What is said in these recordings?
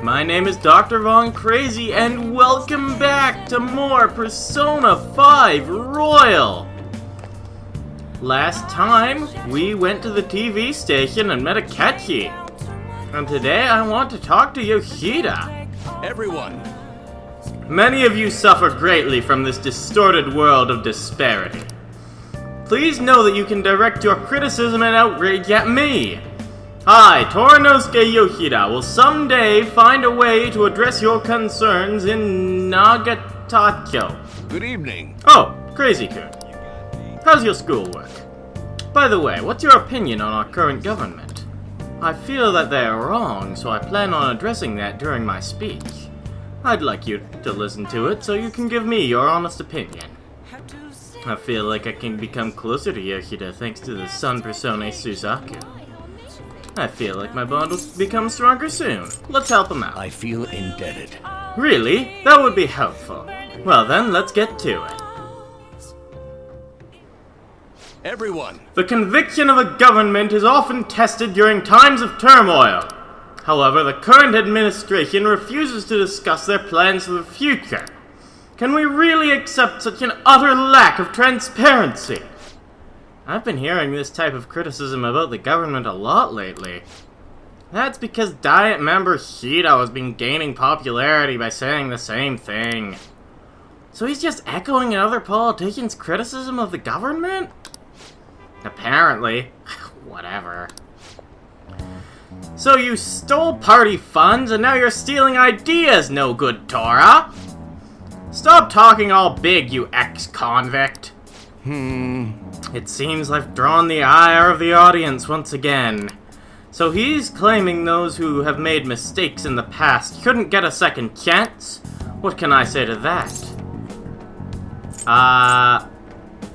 My name is Dr. Von Crazy, and welcome back to more Persona 5 Royal! Last time, we went to the TV station and met Akechi. And today I want to talk to Yoshida. Everyone! Many of you suffer greatly from this distorted world of disparity. Please know that you can direct your criticism and outrage at me. I, Torinosuke Yoshida, will someday find a way to address your concerns in Nagatake. Good evening. Oh, Crazy-kun. How's your schoolwork? By the way, what's your opinion on our current government? I feel that they are wrong, so I plan on addressing that during my speech. I'd like you to listen to it so you can give me your honest opinion. I feel like I can become closer to Yoshida thanks to the Sun Persona Suzaku. I feel like my bond will become stronger soon. Let's help him out. I feel indebted. Really? That would be helpful. Well then, let's get to it. Everyone! The conviction of a government is often tested during times of turmoil. However, the current administration refuses to discuss their plans for the future. Can we really accept such an utter lack of transparency? I've been hearing this type of criticism about the government a lot lately. That's because Diet member Hida has been gaining popularity by saying the same thing. So he's just echoing another politician's criticism of the government? Apparently. Whatever. So you stole party funds and now you're stealing ideas, no good Tora! Stop talking all big, you ex-convict. It seems I've drawn the ire of the audience once again. So he's claiming those who have made mistakes in the past couldn't get a second chance? What can I say to that?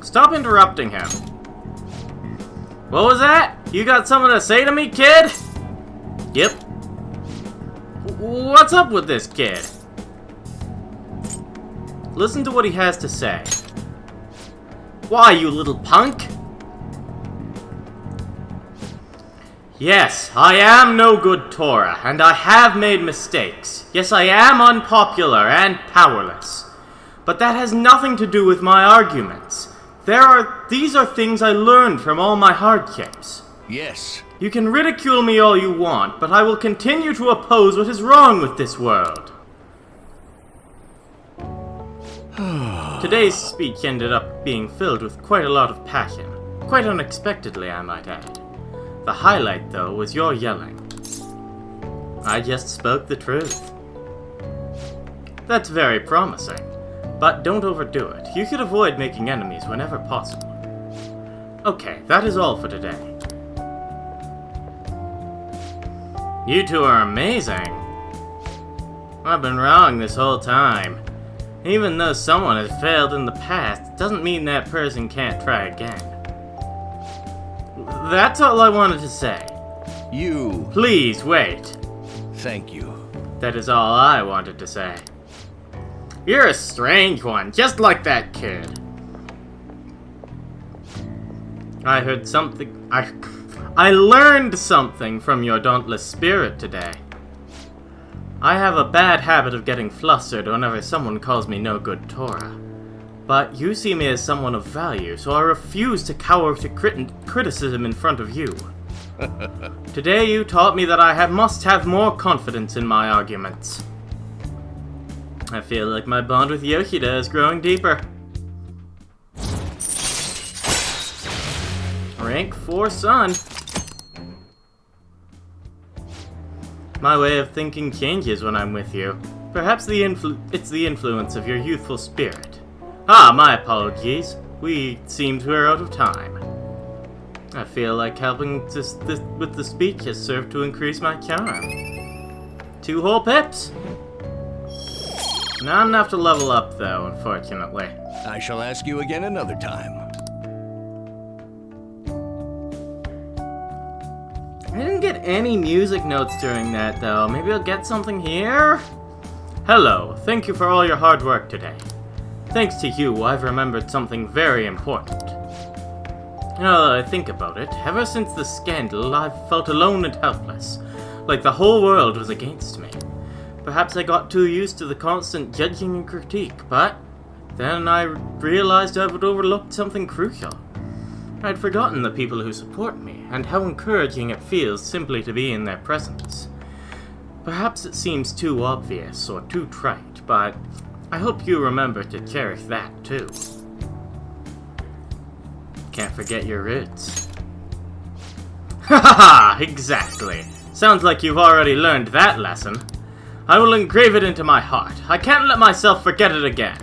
Stop interrupting him. What was that? You got something to say to me, kid? Yep. What's up with this kid? Listen to what he has to say. Why, you little punk? Yes, I am no good Tora, and I have made mistakes. Yes, I am unpopular and powerless. But that has nothing to do with my arguments. These are things I learned from all my hardships. Yes. You can ridicule me all you want, but I will continue to oppose what is wrong with this world. Today's speech ended up being filled with quite a lot of passion. Quite unexpectedly, I might add. The highlight, though, was your yelling. I just spoke the truth. That's very promising. But don't overdo it. You should avoid making enemies whenever possible. Okay, that is all for today. You two are amazing. I've been wrong this whole time. Even though someone has failed in the past, doesn't mean that person can't try again. That's all I wanted to say. You... Please, wait. Thank you. That is all I wanted to say. You're a strange one, just like that kid. I heard something... I learned something from your dauntless spirit today. I have a bad habit of getting flustered whenever someone calls me no good Tora. But you see me as someone of value, so I refuse to cower to criticism in front of you. Today you taught me that I must have more confidence in my arguments. I feel like my bond with Yoshida is growing deeper. Rank 4 Sun. My way of thinking changes when I'm with you. Perhaps it's the influence of your youthful spirit. My apologies. We seem to are out of time. I feel like helping with the speech has served to increase my charm. 2 whole pips? Not enough to level up, though, unfortunately. I shall ask you again another time. I didn't get any music notes during that, though. Maybe I'll get something here? Hello, thank you for all your hard work today. Thanks to you, I've remembered something very important. Now that I think about it, ever since the scandal, I've felt alone and helpless, like the whole world was against me. Perhaps I got too used to the constant judging and critique, but then I realized I would overlooked something crucial. I'd forgotten the people who support me, and how encouraging it feels simply to be in their presence. Perhaps it seems too obvious or too trite, but I hope you remember to cherish that too. Can't forget your roots. Ha ha ha! Exactly. Sounds like you've already learned that lesson. I will engrave it into my heart. I can't let myself forget it again.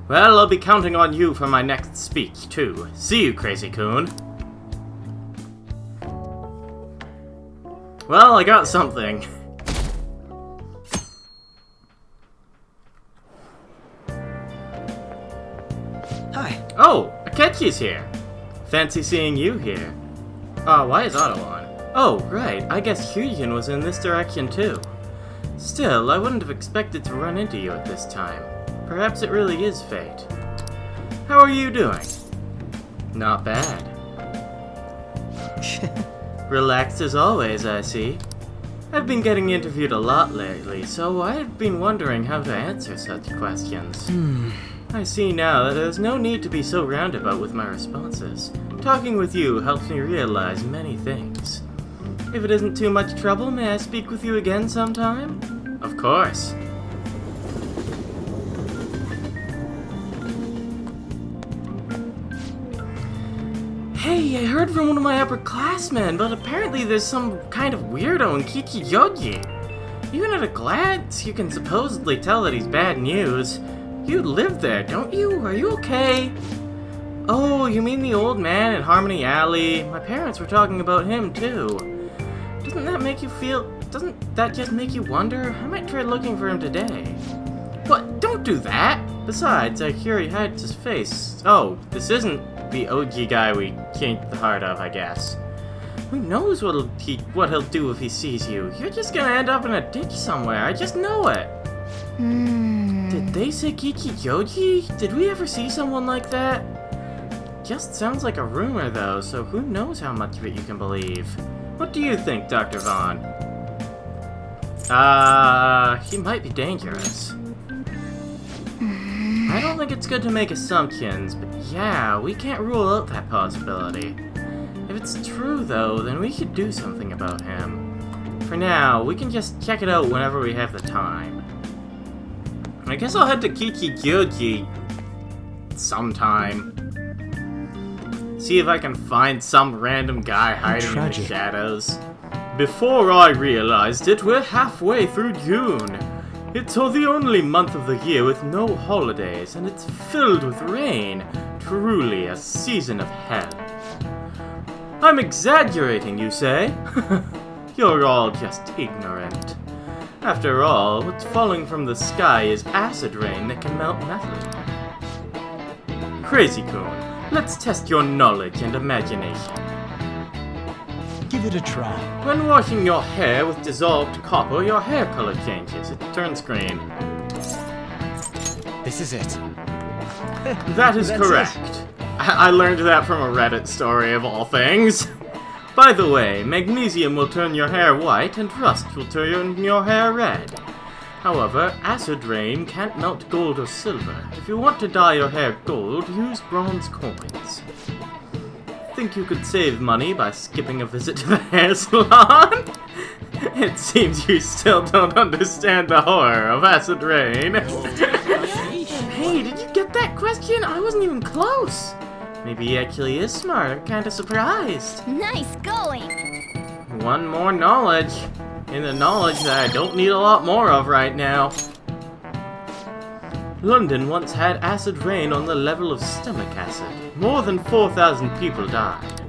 Well, I'll be counting on you for my next speech, too. See you, Crazy Coon. Well, I got something. Hi. Oh, Akechi's here. Fancy seeing you here. Why is Otto on? Oh, right, I guess Hyujin was in this direction too. Still, I wouldn't have expected to run into you at this time. Perhaps it really is fate. How are you doing? Not bad. Relaxed as always, I see. I've been getting interviewed a lot lately, so I've been wondering how to answer such questions. I see now that there's no need to be so roundabout with my responses. Talking with you helps me realize many things. If it isn't too much trouble, may I speak with you again sometime? Of course. Hey, I heard from one of my upperclassmen, but apparently there's some kind of weirdo in Kichijoji. Even at a glance, you can supposedly tell that he's bad news. You live there, don't you? Are you okay? Oh, you mean the old man in Harmony Alley? My parents were talking about him, too. Doesn't that just make you wonder? I might try looking for him today. What? Don't do that! Besides, I hear he hides his face. Oh, this isn't the OG guy we changed the heart of, I guess. Who knows what he'll do if he sees you? You're just gonna end up in a ditch somewhere, I just know it. Did they say Kichijoji? Did we ever see someone like that? Just sounds like a rumor though, so who knows how much of it you can believe. What do you think, Dr. Vaughn? He might be dangerous. I don't think it's good to make assumptions, but yeah, we can't rule out that possibility. If it's true though, then we should do something about him. For now, we can just check it out whenever we have the time. I guess I'll head to Kichijoji sometime. See if I can find some random guy hiding in the shadows. Before I realized it, we're halfway through June. It's the only month of the year with no holidays, and it's filled with rain. Truly a season of hell. I'm exaggerating, you say? You're all just ignorant. After all, what's falling from the sky is acid rain that can melt metal. Crazy Coon, let's test your knowledge and imagination. Give it a try. When washing your hair with dissolved copper, your hair color changes. It turns green. This is it. That is correct. I learned that from a Reddit story of all things. By the way, magnesium will turn your hair white and rust will turn your hair red. However, acid rain can't melt gold or silver. If you want to dye your hair gold, use bronze coins. Think you could save money by skipping a visit to the hair salon? It seems you still don't understand the horror of acid rain. Hey, did you get that question? I wasn't even close. Maybe he actually is smart. I'm kinda surprised. Nice going! One more knowledge. In the knowledge that I don't need a lot more of right now. London once had acid rain on the level of stomach acid. More than 4,000 people died.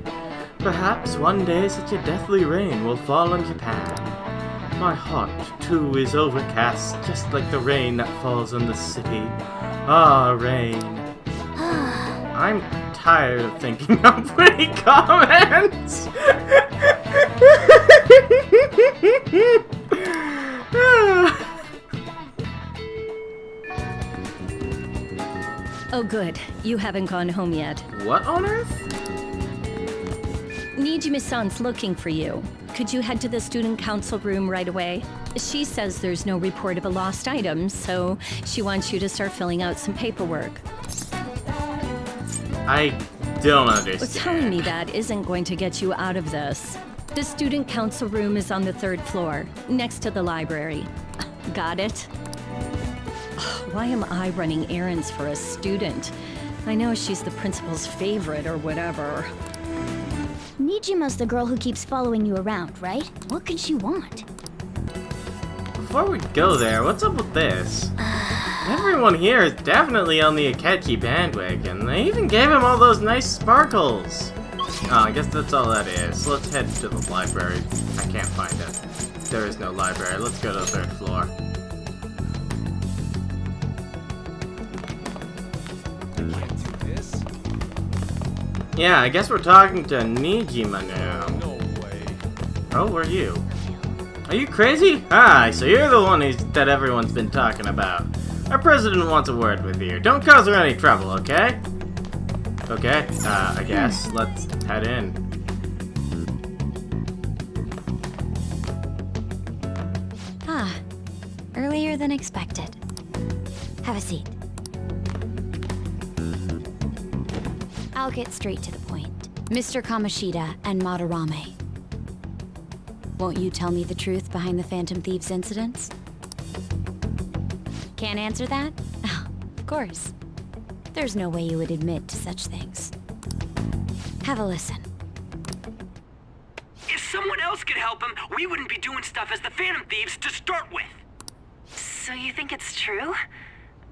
Perhaps one day such a deathly rain will fall on Japan. My heart, too, is overcast, just like the rain that falls on the city. Ah, rain. I'm tired of thinking of pretty comments. Oh good, you haven't gone home yet. What on earth? Nijime-san's looking for you. Could you head to the student council room right away? She says there's no report of a lost item, so she wants you to start filling out some paperwork. I don't Well, understand. telling me that isn't going to get you out of this. The student council room is on the 3rd floor, next to the library. Got it? Why am I running errands for a student? I know she's the principal's favorite or whatever. Nijima's the girl who keeps following you around, right? What can she want? Before we go there, what's up with this? Everyone here is definitely on the Akechi bandwagon. They even gave him all those nice sparkles. Oh, I guess that's all that is. Let's head to the library. I can't find it. There is no library. Let's go to the 3rd floor. Yeah, I guess we're talking to Nijima now. No way. Oh, were you? Are you crazy? Hi, so you're the one that everyone's been talking about. Our president wants a word with you. Don't cause her any trouble, okay? Okay, I guess. Let's head in. Ah, earlier than expected. Have a seat. I'll get straight to the point. Mr. Kamoshida and Madarame. Won't you tell me the truth behind the Phantom Thieves incidents? Can't answer that? Oh, of course. There's no way you would admit to such things. Have a listen. If someone else could help him, we wouldn't be doing stuff as the Phantom Thieves to start with. So you think it's true?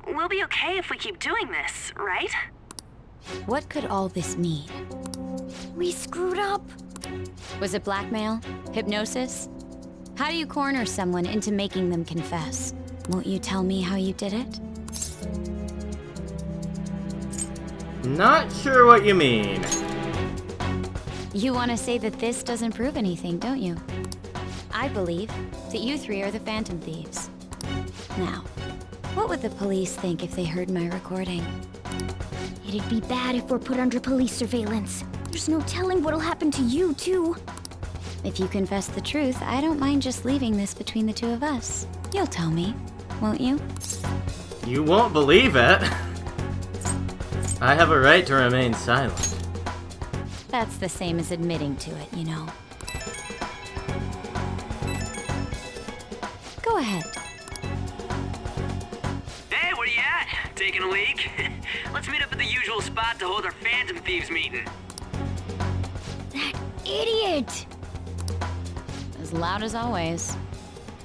We'll be okay if we keep doing this, right? What could all this mean? We screwed up. Was it blackmail? Hypnosis? How do you corner someone into making them confess? Won't you tell me how you did it? Not sure what you mean. You want to say that this doesn't prove anything, don't you? I believe that you three are the Phantom Thieves. Now, what would the police think if they heard my recording? It'd be bad if we're put under police surveillance. There's no telling what'll happen to you, too. If you confess the truth, I don't mind just leaving this between the two of us. You'll tell me, won't you? You won't believe it. I have a right to remain silent. That's the same as admitting to it, you know. Go ahead. Hey, where you at? Taking a leak? Let's meet up at the usual spot to hold our Phantom Thieves meeting. That idiot! As loud as always.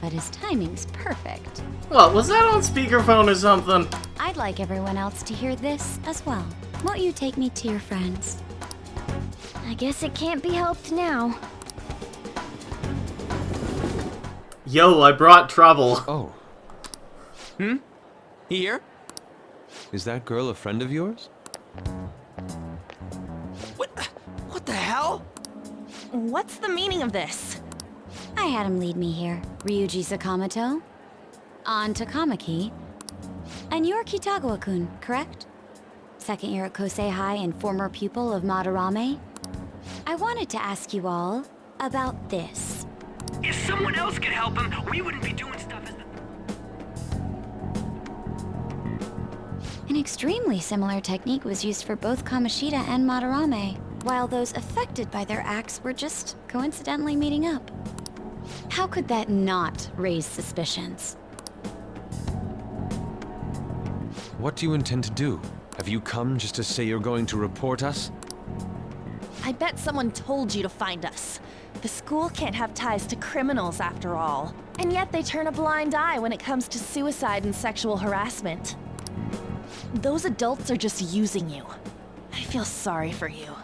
But his timing's perfect. What, was that on speakerphone or something? I'd like everyone else to hear this as well. Won't you take me to your friends? I guess it can't be helped now. Yo, I brought trouble. Oh. Here? Is that girl a friend of yours? What the hell? What's the meaning of this? I had him lead me here. Ryuji Sakamoto. On to Kamaki. And you're Kitagawa-kun, correct? Second year at Kosei High and former pupil of Madarame. I wanted to ask you all about this. If someone else could help him, we wouldn't be doing stuff as the... An extremely similar technique was used for both Kamoshida and Madarame, while those affected by their acts were just coincidentally meeting up. How could that not raise suspicions? What do you intend to do? Have you come just to say you're going to report us? I bet someone told you to find us. The school can't have ties to criminals after all. And yet they turn a blind eye when it comes to suicide and sexual harassment. Those adults are just using you. I feel sorry for you.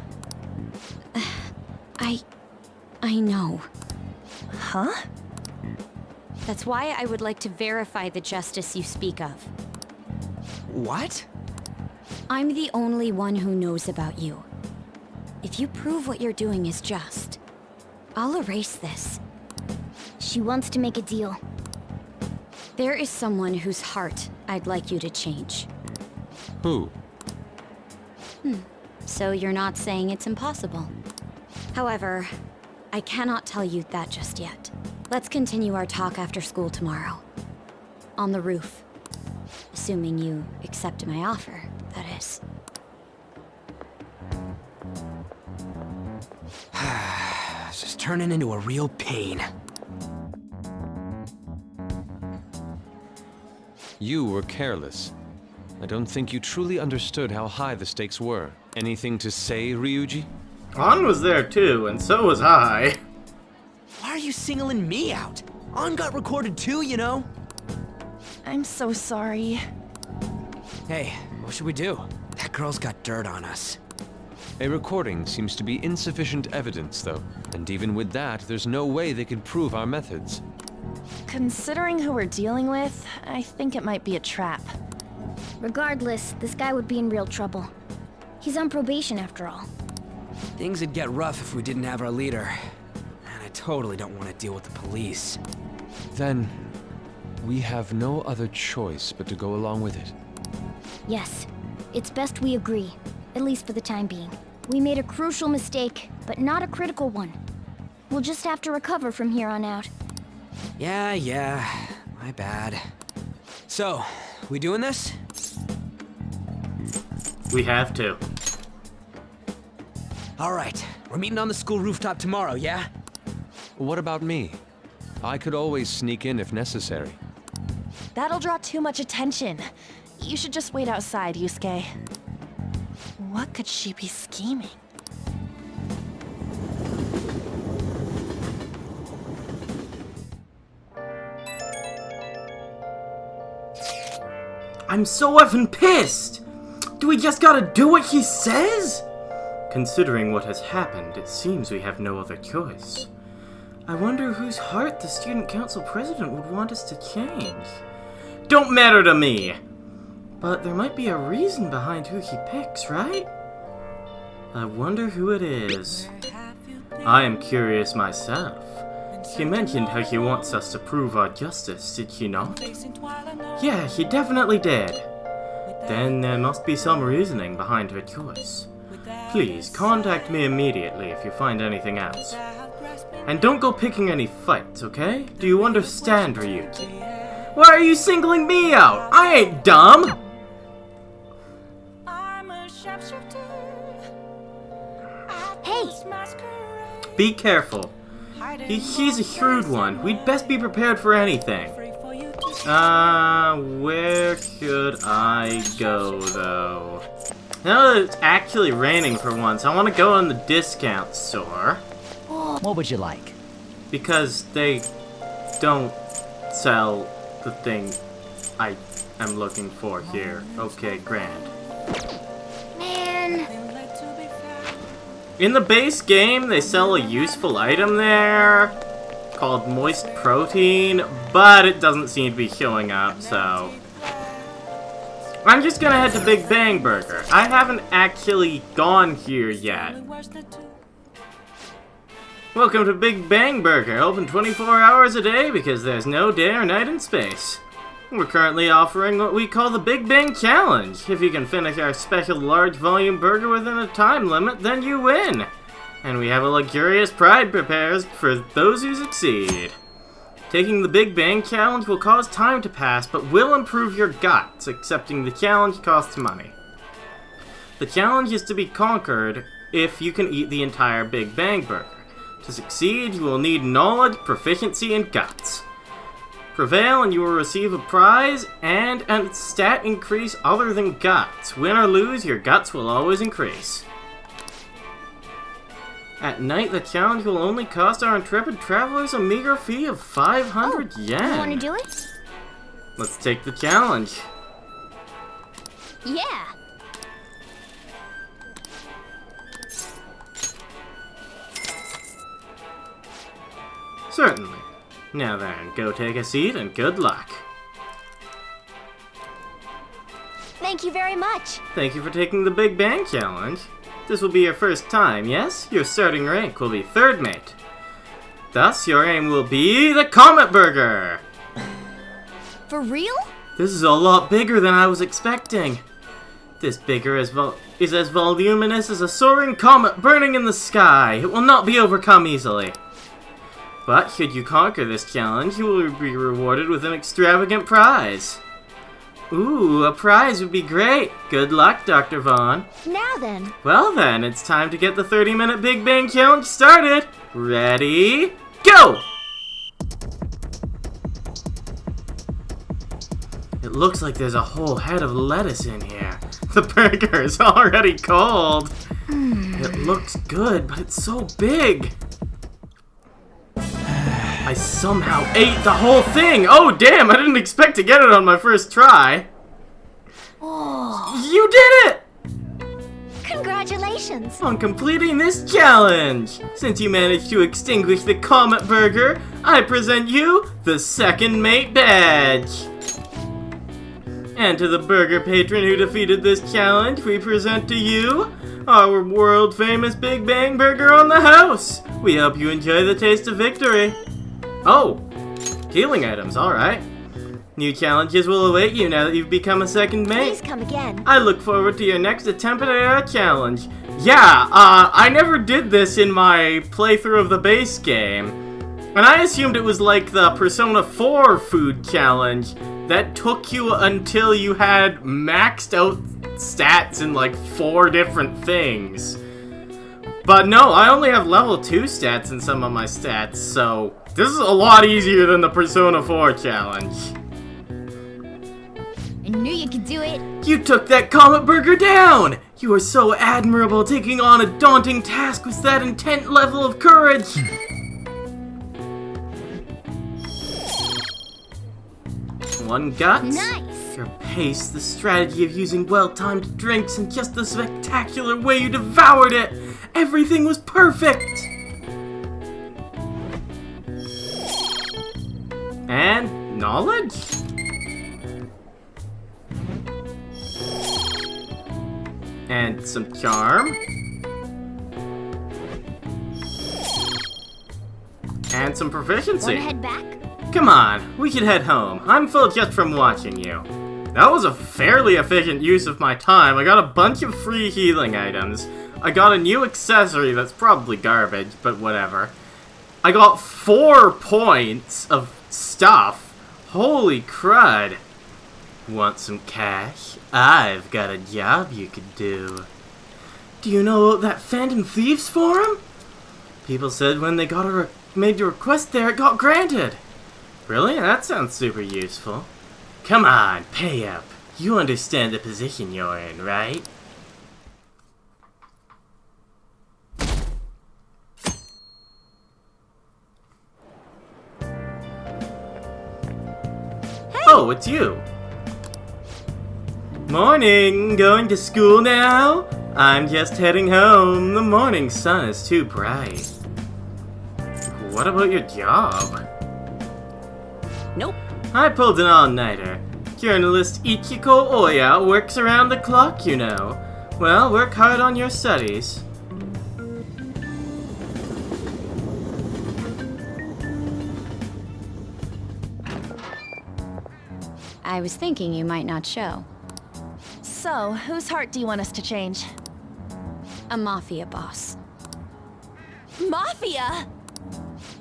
I know. Huh? That's why I would like to verify the justice you speak of. What? I'm the only one who knows about you. If you prove what you're doing is just, I'll erase this. She wants to make a deal. There is someone whose heart I'd like you to change. Who? So you're not saying it's impossible. However, I cannot tell you that just yet. Let's continue our talk after school tomorrow. On the roof. Assuming you accept my offer, that is. It's just turning into a real pain. You were careless. I don't think you truly understood how high the stakes were. Anything to say, Ryuji? On was there too, and so was I. Why are you singling me out? On got recorded too, you know? I'm so sorry. Hey, what should we do? That girl's got dirt on us. A recording seems to be insufficient evidence, though. And even with that, there's no way they can prove our methods. Considering who we're dealing with, I think it might be a trap. Regardless, this guy would be in real trouble. He's on probation after all. Things would get rough if we didn't have our leader. And I totally don't want to deal with the police. Then, we have no other choice but to go along with it. Yes, it's best we agree, at least for the time being. We made a crucial mistake, but not a critical one. We'll just have to recover from here on out. Yeah, my bad. So, we doing this? We have to. Alright, we're meeting on the school rooftop tomorrow, yeah? What about me? I could always sneak in if necessary. That'll draw too much attention. You should just wait outside, Yusuke. What could she be scheming? I'm so effing pissed! Do we just gotta do what he says? Considering what has happened, it seems we have no other choice. I wonder whose heart the student council president would want us to change. Don't matter to me! But there might be a reason behind who he picks, right? I wonder who it is. I am curious myself. He mentioned how he wants us to prove our justice, did he not? Yeah, he definitely did. Then there must be some reasoning behind her choice. Please, contact me immediately if you find anything else. And don't go picking any fights, okay? Do you understand, Ryuji? Why are you singling me out? I ain't dumb! Hey! Be careful. He's a shrewd one. We'd best be prepared for anything. Where should I go, though? Now that it's actually raining for once, I want to go in the discount store. What would you like? Because they don't sell the thing I am looking for here. Okay, grand. Man! In the base game, they sell a useful item there called moist protein, but it doesn't seem to be showing up, so I'm just gonna head to Big Bang Burger. I haven't actually gone here yet. Welcome to Big Bang Burger, open 24 hours a day because there's no day or night in space. We're currently offering what we call the Big Bang Challenge. If you can finish our special large volume burger within a time limit, then you win. And we have a luxurious prize prepared for those who succeed. Taking the Big Bang Challenge will cause time to pass, but will improve your guts. Accepting the challenge costs money. The challenge is to be conquered if you can eat the entire Big Bang Burger. To succeed, you will need knowledge, proficiency, and guts. Prevail and you will receive a prize and a stat increase other than guts. Win or lose, your guts will always increase. At night, the challenge will only cost our intrepid travelers a meager fee of 500 yen. You wanna do it? Let's take the challenge. Yeah! Certainly. Now then, go take a seat and good luck. Thank you very much! Thank you for taking the Big Bang Challenge. This will be your first time, yes? Your starting rank will be third mate. Thus, your aim will be the Comet Burger! For real? This is a lot bigger than I was expecting. This bigger is as voluminous as a soaring comet burning in the sky. It will not be overcome easily. But should you conquer this challenge, you will be rewarded with an extravagant prize. Ooh, a prize would be great. Good luck, Dr. Vaughn. Now then. Well then, it's time to get the 30-minute Big Bang Challenge started. Ready, go! It looks like there's a whole head of lettuce in here. The burger is already cold. It looks good, but it's so big. I somehow ate the whole thing! Oh damn, I didn't expect to get it on my first try. You did it! Congratulations. On completing this challenge! Since you managed to extinguish the Comet Burger, I present you the Second Mate Badge. And to the burger patron who defeated this challenge, we present to you our world-famous Big Bang Burger on the house. We hope you enjoy the taste of victory. Oh, healing items, alright. New challenges will await you now that you've become a second mate. Please come again. I look forward to your next attempt at a challenge. Yeah, I never did this in my playthrough of the base game. And I assumed it was like the Persona 4 food challenge that took you until you had maxed out stats in like 4 different things. But no, I only have level 2 stats in some of my stats, so this is a lot easier than the Persona 4 challenge. I knew you could do it. You took that Comet Burger down! You are so admirable, taking on a daunting task with that intent level of courage. 1 guts. Nice. Your pace, the strategy of using well-timed drinks, and just the spectacular way you devoured it. Everything was perfect. And knowledge? And some charm? And some proficiency. Wanna head back? Come on, we should head home. I'm full just from watching you. That was a fairly efficient use of my time. I got a bunch of free healing items. I got a new accessory that's probably garbage, but whatever. I got 4 points of stuff. Holy crud. Want some cash? I've got a job you could do. Do you know about that Phantom Thieves forum? People said when they made a request there, it got granted. Really? That sounds super useful. Come on, pay up. You understand the position you're in, right? Oh, it's you. Morning, going to school now? I'm just heading home. The morning sun is too bright. What about your job? Nope. I pulled an all-nighter. Journalist Ichiko Oya works around the clock, you know. Well, work hard on your studies. I was thinking you might not show. So, whose heart do you want us to change? A mafia boss. Mafia?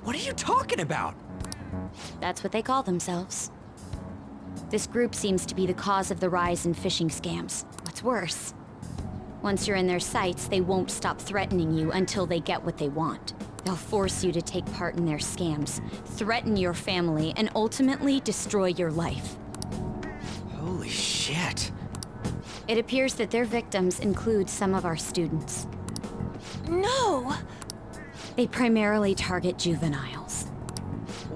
What are you talking about? That's what they call themselves. This group seems to be the cause of the rise in phishing scams. What's worse, once you're in their sights, they won't stop threatening you until they get what they want. They'll force you to take part in their scams, threaten your family, and ultimately destroy your life. Holy shit. It appears that their victims include some of our students. No! They primarily target juveniles.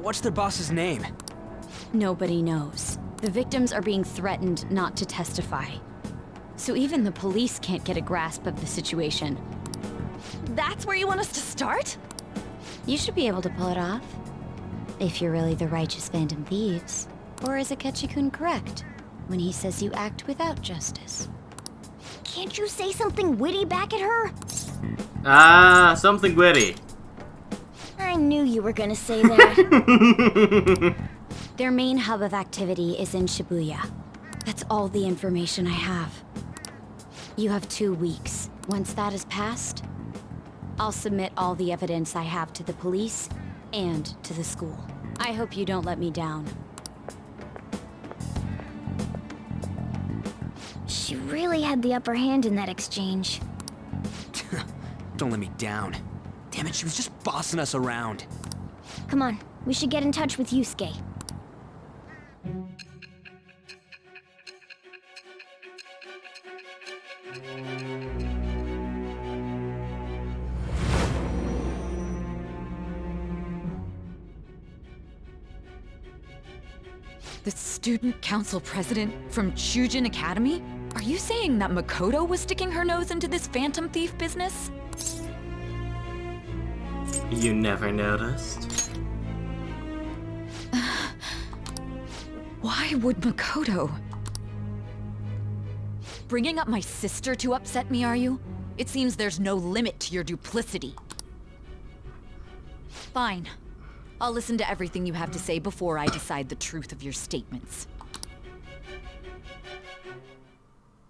What's their boss's name? Nobody knows. The victims are being threatened not to testify. So even the police can't get a grasp of the situation. That's where you want us to start? You should be able to pull it off. If you're really the righteous Phantom Thieves. Or is Akechi-kun correct when he says you act without justice? Can't you say something witty back at her? Ah, something witty. I knew you were gonna say that. Their main hub of activity is in Shibuya. That's all the information I have. You have 2 weeks. Once that is passed, I'll submit all the evidence I have to the police and to the school. I hope you don't let me down. She really had the upper hand in that exchange. Don't let me down. Damn it, she was just bossing us around. Come on, we should get in touch with Yusuke. The student council president from Chujin Academy? Are you saying that Makoto was sticking her nose into this Phantom Thief business? You never noticed? Why would Makoto? Bringing up my sister to upset me, are you? It seems there's no limit to your duplicity. Fine. I'll listen to everything you have to say before I decide the truth of your statements.